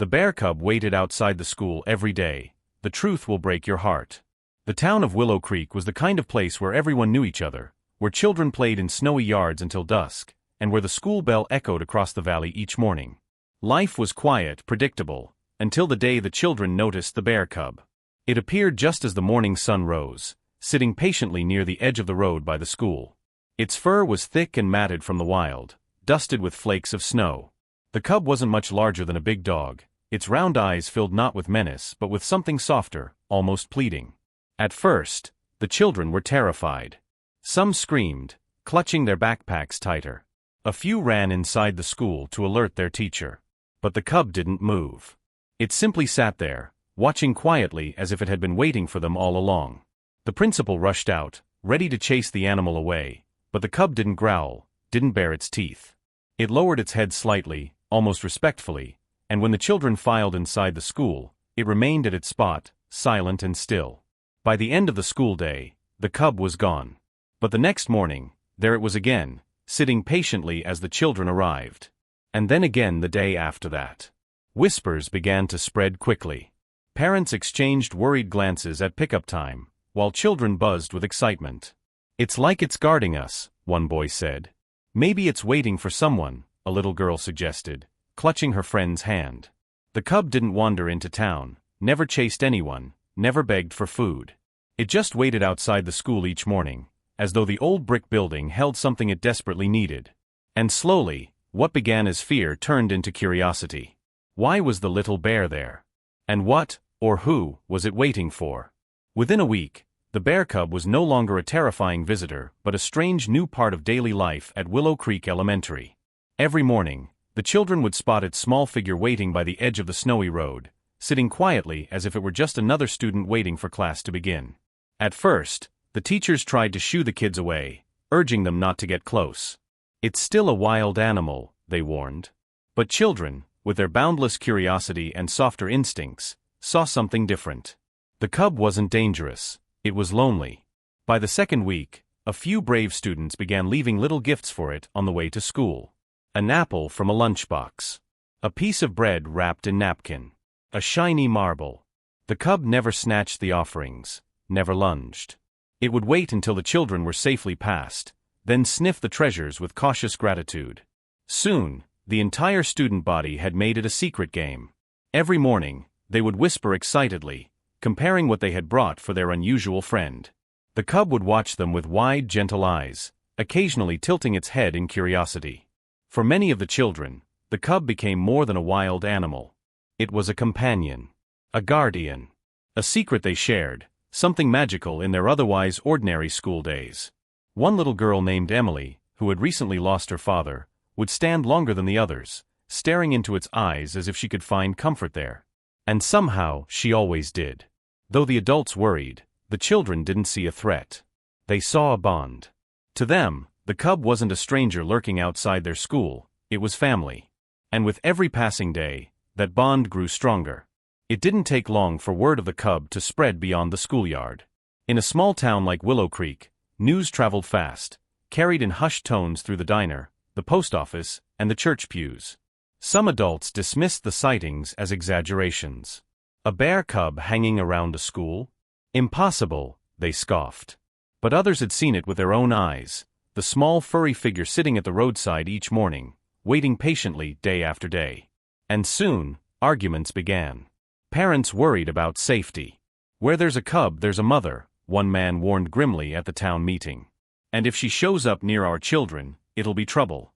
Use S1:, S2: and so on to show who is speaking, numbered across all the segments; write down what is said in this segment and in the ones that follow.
S1: The bear cub waited outside the school every day. The truth will break your heart. The town of Willow Creek was the kind of place where everyone knew each other, where children played in snowy yards until dusk, and where the school bell echoed across the valley each morning. Life was quiet, predictable, until the day the children noticed the bear cub. It appeared just as the morning sun rose, sitting patiently near the edge of the road by the school. Its fur was thick and matted from the wild, dusted with flakes of snow. The cub wasn't much larger than a big dog. Its round eyes filled not with menace but with something softer, almost pleading. At first, the children were terrified. Some screamed, clutching their backpacks tighter. A few ran inside the school to alert their teacher. But the cub didn't move. It simply sat there, watching quietly as if it had been waiting for them all along. The principal rushed out, ready to chase the animal away, but the cub didn't growl, didn't bare its teeth. It lowered its head slightly, almost respectfully, and when the children filed inside the school, it remained at its spot, silent and still. By the end of the school day, the cub was gone. But the next morning, there it was again, sitting patiently as the children arrived. And then again the day after that. Whispers began to spread quickly. Parents exchanged worried glances at pickup time, while children buzzed with excitement. "It's like it's guarding us," one boy said. "Maybe it's waiting for someone," a little girl suggested, clutching her friend's hand. The cub didn't wander into town, never chased anyone, never begged for food. It just waited outside the school each morning, as though the old brick building held something it desperately needed. And slowly, what began as fear turned into curiosity. Why was the little bear there? And what, or who, was it waiting for? Within a week, the bear cub was no longer a terrifying visitor but a strange new part of daily life at Willow Creek Elementary. Every morning, the children would spot its small figure waiting by the edge of the snowy road, sitting quietly as if it were just another student waiting for class to begin. At first, the teachers tried to shoo the kids away, urging them not to get close. "It's still a wild animal," they warned. But children, with their boundless curiosity and softer instincts, saw something different. The cub wasn't dangerous, it was lonely. By the second week, a few brave students began leaving little gifts for it on the way to school. An apple from a lunchbox. A piece of bread wrapped in napkin. A shiny marble. The cub never snatched the offerings, never lunged. It would wait until the children were safely past, then sniff the treasures with cautious gratitude. Soon, the entire student body had made it a secret game. Every morning, they would whisper excitedly, comparing what they had brought for their unusual friend. The cub would watch them with wide, gentle eyes, occasionally tilting its head in curiosity. For many of the children, the cub became more than a wild animal. It was a companion, a guardian, a secret they shared, something magical in their otherwise ordinary school days. One little girl named Emily, who had recently lost her father, would stand longer than the others, staring into its eyes as if she could find comfort there. And somehow, she always did. Though the adults worried, the children didn't see a threat. They saw a bond. To them, the cub wasn't a stranger lurking outside their school, it was family. And with every passing day, that bond grew stronger. It didn't take long for word of the cub to spread beyond the schoolyard. In a small town like Willow Creek, news traveled fast, carried in hushed tones through the diner, the post office, and the church pews. Some adults dismissed the sightings as exaggerations. A bear cub hanging around a school? Impossible, they scoffed. But others had seen it with their own eyes, the small furry figure sitting at the roadside each morning, waiting patiently day after day. And soon, arguments began. Parents worried about safety. "Where there's a cub, there's a mother," one man warned grimly at the town meeting. "And if she shows up near our children, it'll be trouble."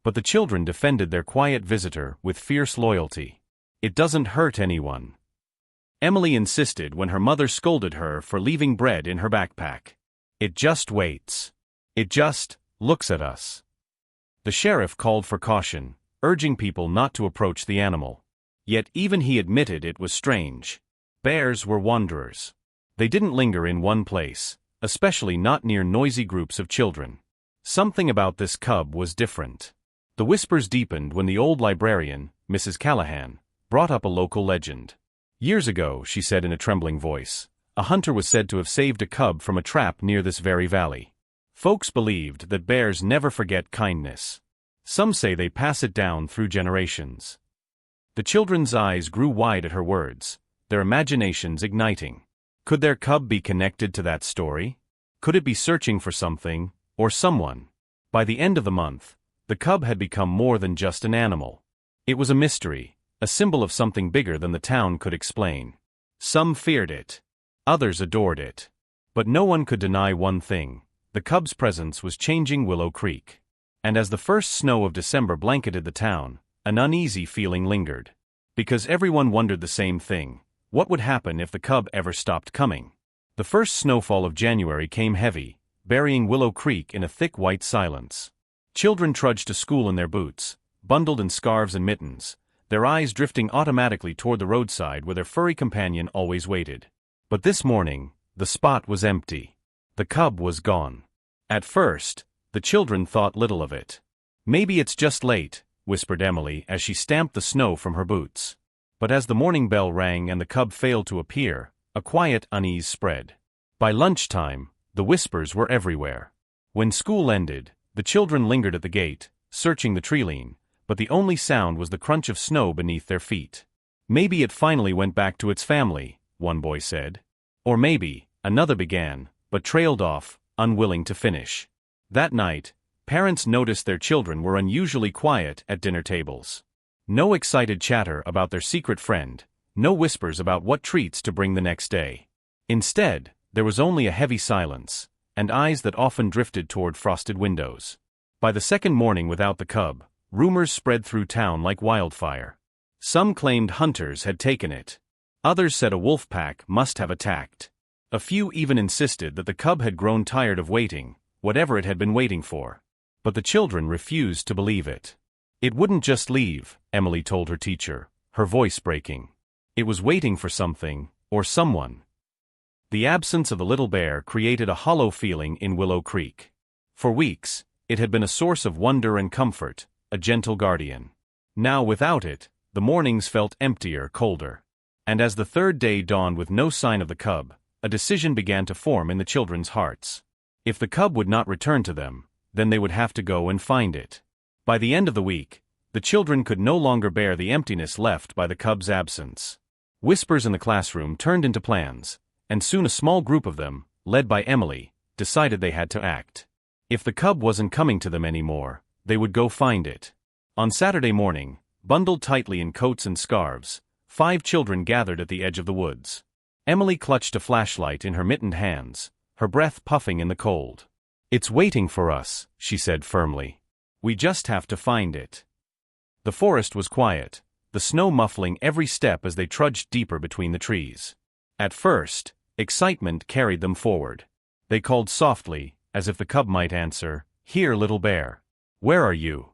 S1: But the children defended their quiet visitor with fierce loyalty. "It doesn't hurt anyone," Emily insisted when her mother scolded her for leaving bread in her backpack. "It just waits. It just looks at us." The sheriff called for caution, urging people not to approach the animal. Yet even he admitted it was strange. Bears were wanderers. They didn't linger in one place, especially not near noisy groups of children. Something about this cub was different. The whispers deepened when the old librarian, Mrs. Callahan, brought up a local legend. "Years ago," she said in a trembling voice, "a hunter was said to have saved a cub from a trap near this very valley. Folks believed that bears never forget kindness. Some say they pass it down through generations." The children's eyes grew wide at her words, their imaginations igniting. Could their cub be connected to that story? Could it be searching for something, or someone? By the end of the month, the cub had become more than just an animal. It was a mystery, a symbol of something bigger than the town could explain. Some feared it. Others adored it. But no one could deny one thing: the cub's presence was changing Willow Creek. And as the first snow of December blanketed the town, an uneasy feeling lingered. Because everyone wondered the same thing: what would happen if the cub ever stopped coming? The first snowfall of January came heavy, burying Willow Creek in a thick white silence. Children trudged to school in their boots, bundled in scarves and mittens, their eyes drifting automatically toward the roadside where their furry companion always waited. But this morning, the spot was empty. The cub was gone. At first, the children thought little of it. "Maybe it's just late," whispered Emily as she stamped the snow from her boots. But as the morning bell rang and the cub failed to appear, a quiet unease spread. By lunchtime, the whispers were everywhere. When school ended, the children lingered at the gate, searching the treeline, but the only sound was the crunch of snow beneath their feet. "Maybe it finally went back to its family," one boy said. "Or maybe," another began, but trailed off, unwilling to finish. That night, parents noticed their children were unusually quiet at dinner tables. No excited chatter about their secret friend, no whispers about what treats to bring the next day. Instead, there was only a heavy silence, and eyes that often drifted toward frosted windows. By the second morning without the cub, rumors spread through town like wildfire. Some claimed hunters had taken it. Others said a wolf pack must have attacked. A few even insisted that the cub had grown tired of waiting, whatever it had been waiting for. But the children refused to believe it. "It wouldn't just leave," Emily told her teacher, her voice breaking. "It was waiting for something, or someone." The absence of the little bear created a hollow feeling in Willow Creek. For weeks, it had been a source of wonder and comfort, a gentle guardian. Now without it, the mornings felt emptier, colder. And as the third day dawned with no sign of the cub, a decision began to form in the children's hearts. If the cub would not return to them, then they would have to go and find it. By the end of the week, the children could no longer bear the emptiness left by the cub's absence. Whispers in the classroom turned into plans, and soon a small group of them, led by Emily, decided they had to act. If the cub wasn't coming to them anymore, they would go find it. On Saturday morning, bundled tightly in coats and scarves, 5 children gathered at the edge of the woods. Emily clutched a flashlight in her mittened hands, her breath puffing in the cold. "It's waiting for us," she said firmly. "We just have to find it." The forest was quiet, the snow muffling every step as they trudged deeper between the trees. At first, excitement carried them forward. They called softly, as if the cub might answer, "Here, little bear. Where are you?"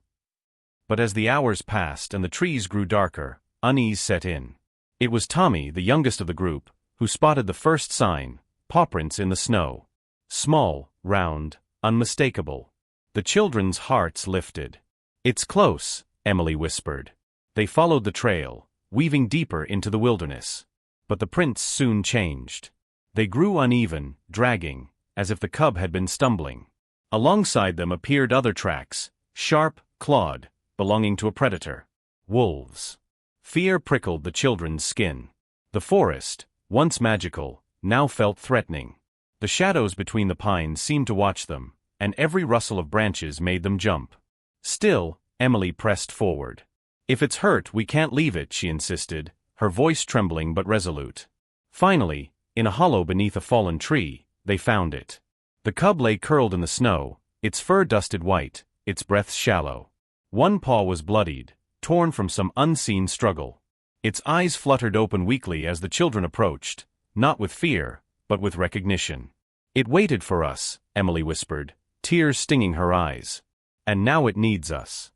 S1: But as the hours passed and the trees grew darker, unease set in. It was Tommy, the youngest of the group, who spotted the first sign: paw prints in the snow. Small, round, unmistakable. The children's hearts lifted. "It's close," Emily whispered. They followed the trail, weaving deeper into the wilderness. But the prints soon changed. They grew uneven, dragging, as if the cub had been stumbling. Alongside them appeared other tracks, sharp, clawed, belonging to a predator. Wolves. Fear prickled the children's skin. The forest, once magical, now felt threatening. The shadows between the pines seemed to watch them, and every rustle of branches made them jump. Still, Emily pressed forward. "If it's hurt, we can't leave it," she insisted, her voice trembling but resolute. Finally, in a hollow beneath a fallen tree, they found it. The cub lay curled in the snow, its fur dusted white, its breath shallow. One paw was bloodied, torn from some unseen struggle. Its eyes fluttered open weakly as the children approached, not with fear, but with recognition. "It waited for us," Emily whispered, tears stinging her eyes. "And now it needs us."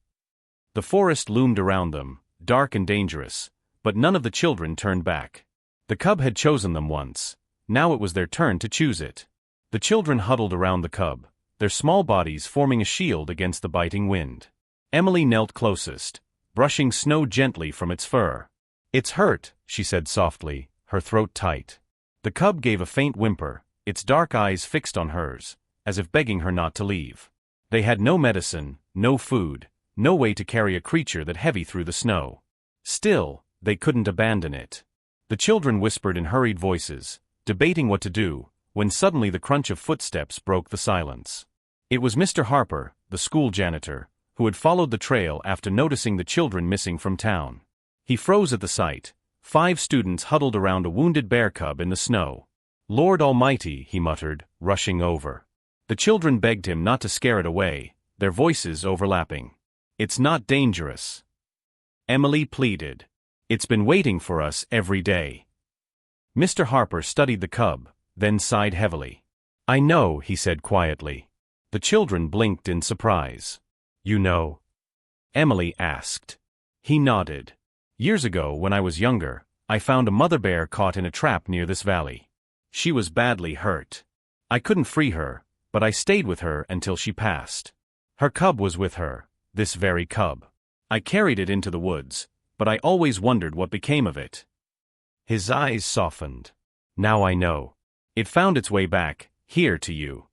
S1: The forest loomed around them, dark and dangerous, but none of the children turned back. The cub had chosen them once. Now it was their turn to choose it. The children huddled around the cub, their small bodies forming a shield against the biting wind. Emily knelt closest, brushing snow gently from its fur. "It's hurt," she said softly, her throat tight. The cub gave a faint whimper, its dark eyes fixed on hers, as if begging her not to leave. They had no medicine, no food, no way to carry a creature that heavy through the snow. Still, they couldn't abandon it. The children whispered in hurried voices, debating what to do, when suddenly the crunch of footsteps broke the silence. It was Mr. Harper, the school janitor, who had followed the trail after noticing the children missing from town. He froze at the sight. 5 students huddled around a wounded bear cub in the snow. "Lord Almighty," he muttered, rushing over. The children begged him not to scare it away, their voices overlapping. "It's not dangerous," Emily pleaded. "It's been waiting for us every day." Mr. Harper studied the cub, then sighed heavily. "I know," he said quietly. The children blinked in surprise. "You know?" Emily asked. He nodded. "Years ago, when I was younger, I found a mother bear caught in a trap near this valley. She was badly hurt. I couldn't free her, but I stayed with her until she passed. Her cub was with her, this very cub. I carried it into the woods, but I always wondered what became of it." His eyes softened. "Now I know. It found its way back, here to you."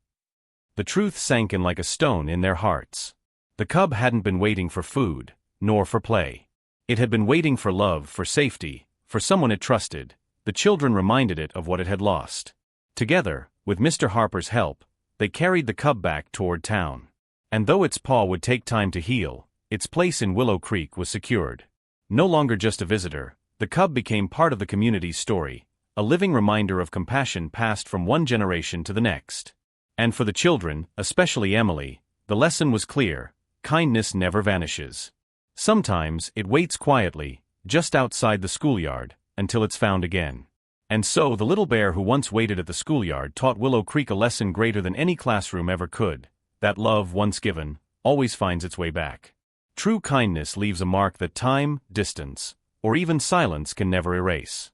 S1: The truth sank in like a stone in their hearts. The cub hadn't been waiting for food, nor for play. It had been waiting for love, for safety, for someone it trusted. The children reminded it of what it had lost. Together, with Mr. Harper's help, they carried the cub back toward town. And though its paw would take time to heal, its place in Willow Creek was secured. No longer just a visitor, the cub became part of the community's story, a living reminder of compassion passed from one generation to the next. And for the children, especially Emily, the lesson was clear: kindness never vanishes. Sometimes it waits quietly, just outside the schoolyard, until it's found again. And so the little bear who once waited at the schoolyard taught Willow Creek a lesson greater than any classroom ever could: that love, once given, always finds its way back. True kindness leaves a mark that time, distance, or even silence can never erase.